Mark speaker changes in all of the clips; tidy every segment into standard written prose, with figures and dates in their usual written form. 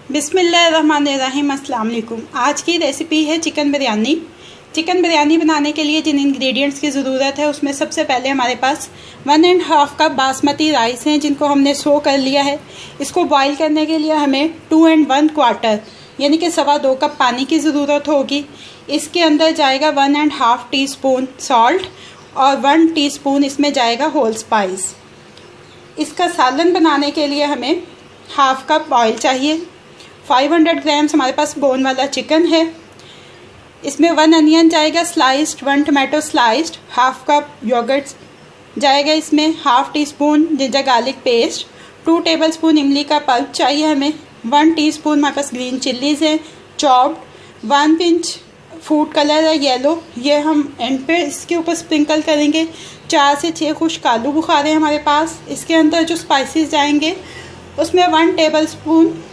Speaker 1: बिस्मिल्लाहिर्रहमानिर्रहीम। अस्सलाम वालेकुम। आज की रेसिपी है चिकन बिरयानी। चिकन बिरयानी बनाने के लिए जिन इंग्रेडिएंट्स की ज़रूरत है उसमें सबसे पहले हमारे पास 1.5 कप बासमती राइस हैं जिनको हमने सो कर लिया है। इसको बॉईल करने के लिए हमें 2 1/4 यानी कि 2.25 कप पानी की ज़रूरत होगी। इसके अंदर जाएगा 1.5 टीस्पून सॉल्ट और 1 टीस्पून इसमें जाएगा होल स्पाइस। इसका सालन बनाने के लिए हमें 1/2 कप ऑयल चाहिए। 500 ग्राम्स हमारे पास बोन वाला चिकन है। इसमें 1 अनियन जाएगा sliced, 1 tomato sliced, 1/2 cup yogurt जाएगा। इसमें 1/2 teaspoon ginger garlic paste, 2 tablespoon इमली का पल्प चाहिए हमें। 1 टीस्पून हमारे पास ग्रीन चिल्लीज़ हैं चॉप्ड। 1 पिंच फूड कलर है येलो, ये हम एंड पे इसके ऊपर स्प्रिंकल करेंगे। 4 से 6 खुश्क आलू बुखारे हैं हमारे पास। इसके अंदर जो स्पाइसेस जाएंगे उसमें 1 टेबलस्पून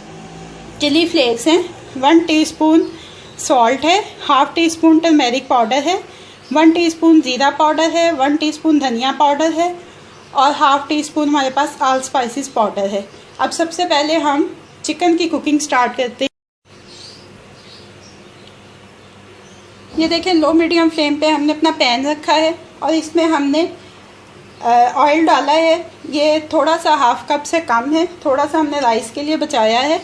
Speaker 1: चिली फ्लेक्स हैं, 1 टीस्पून सॉल्ट है, 1/2 टीस्पून टर्मेरिक पाउडर है, 1 टीस्पून ज़ीरा पाउडर है, 1 टीस्पून धनिया पाउडर है और 1/2 टीस्पून हमारे पास ऑल स्पाइसेस पाउडर है। अब सबसे पहले हम चिकन की कुकिंग स्टार्ट करते हैं। ये देखें, लो मीडियम फ्लेम पे हमने अपना पैन रखा है और इसमें हमने ऑयल डाला है। ये थोड़ा सा 1/2 कप से कम है, थोड़ा सा हमने राइस के लिए बचाया है।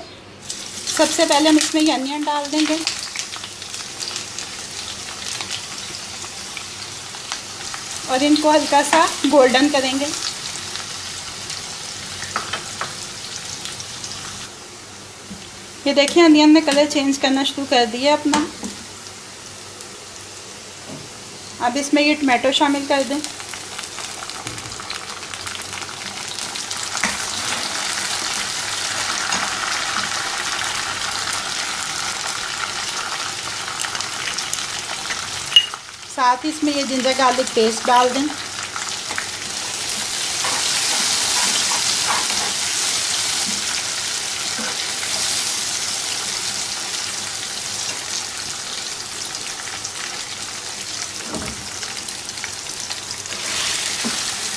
Speaker 1: सबसे पहले हम इसमें अनियन डाल देंगे और इनको हल्का सा गोल्डन करेंगे। ये देखिए अनियन ने कलर चेंज करना शुरू कर दिया अपना। अब इसमें ये टमाटो शामिल कर दें। साथ ही इसमें ये जिंजर गार्लिक पेस्ट डाल दें।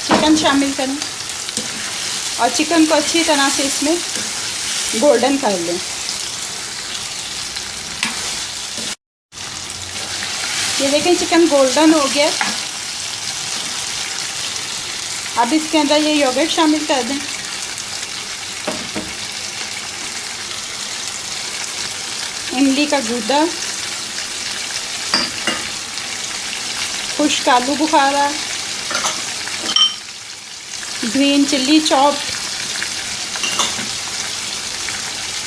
Speaker 1: चिकन शामिल करें और चिकन को अच्छी तरह से इसमें गोल्डन कर लें। ये देखें चिकन गोल्डन हो गया। अब इसके अंदर ये योगर्ट शामिल कर दें। इमली का गूदा, खुश्क आलू बुखारा, ग्रीन चिल्ली चॉप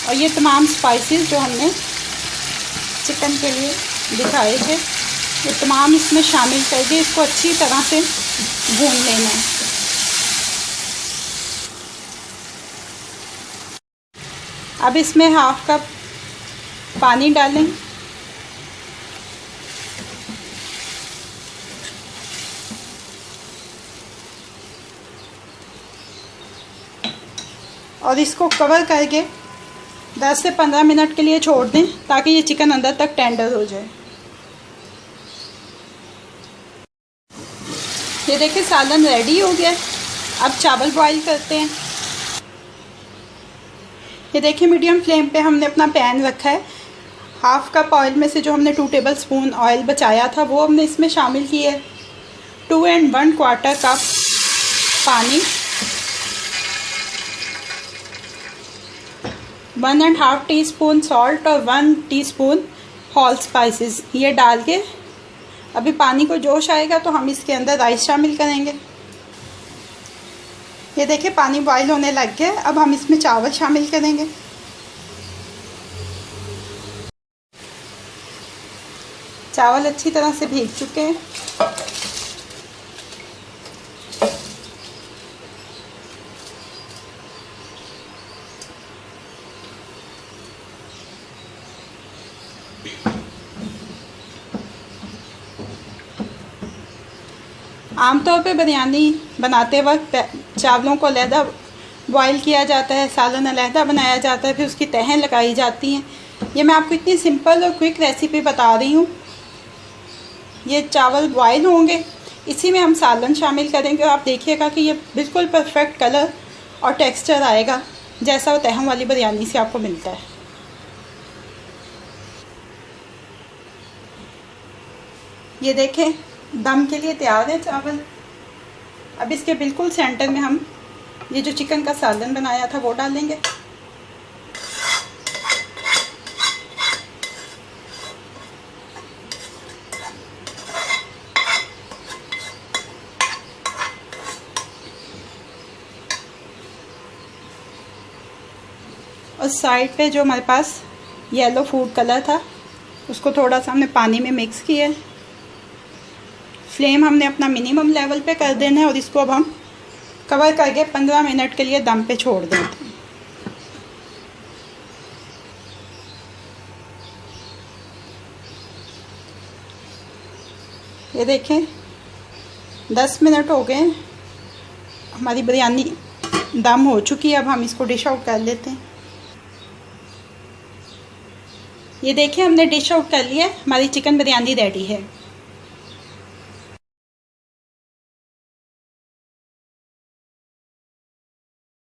Speaker 1: और ये तमाम स्पाइसेस जो हमने चिकन के लिए दिखाए थे ये तमाम इसमें शामिल करके इसको अच्छी तरह से भून लेना है। अब इसमें 1/2 कप पानी डालें और इसको कवर करके 10 से 15 मिनट के लिए छोड़ दें ताकि ये चिकन अंदर तक टेंडर हो जाए। ये देखिए सालन रेडी हो गया। अब चावल बॉईल करते हैं। ये देखिए मीडियम फ्लेम पे हमने अपना पैन रखा है। 1/2 कप ऑयल में से जो हमने 2 टेबलस्पून ऑयल बचाया था वो हमने इसमें शामिल किया है। 2 1/4 कप पानी, 1.5 टीस्पून सॉल्ट और 1 टीस्पून होल स्पाइसेस ये डाल के अभी पानी को जोश आएगा तो हम इसके अंदर राइस शामिल करेंगे। ये देखिए पानी बॉईल होने लग गया। अब हम इसमें चावल शामिल करेंगे। चावल अच्छी तरह से भीग चुके हैं। आमतौर पे बिरयानी बनाते वक्त चावलों को अलहदा बॉईल किया जाता है, सालन अलहदा बनाया जाता है, फिर उसकी तहें लगाई जाती हैं। ये मैं आपको इतनी सिंपल और क्विक रेसिपी बता रही हूँ। ये चावल बॉईल होंगे, इसी में हम सालन शामिल करेंगे और आप देखिएगा कि ये बिल्कुल परफेक्ट कलर और टेक्सचर आएगा जैसा वो तहम वाली बिरयानी से आपको मिलता है। ये देखें दम के लिए तैयार है चावल। अब इसके बिल्कुल सेंटर में हम ये जो चिकन का सालन बनाया था वो डालेंगे। और साइड पे जो हमारे पास येलो फूड कलर था उसको थोड़ा सा हमने पानी में मिक्स किया है। फ्लेम हमने अपना मिनिमम लेवल पे कर देना है और इसको अब हम कवर करके 15 मिनट के लिए दम पे छोड़ देते हैं। ये देखें 10 मिनट हो गए, हमारी बिरयानी दम हो चुकी है। अब हम इसको डिश आउट कर लेते हैं। ये देखिए हमने डिश आउट कर लिया है, हमारी चिकन बिरयानी रेडी है।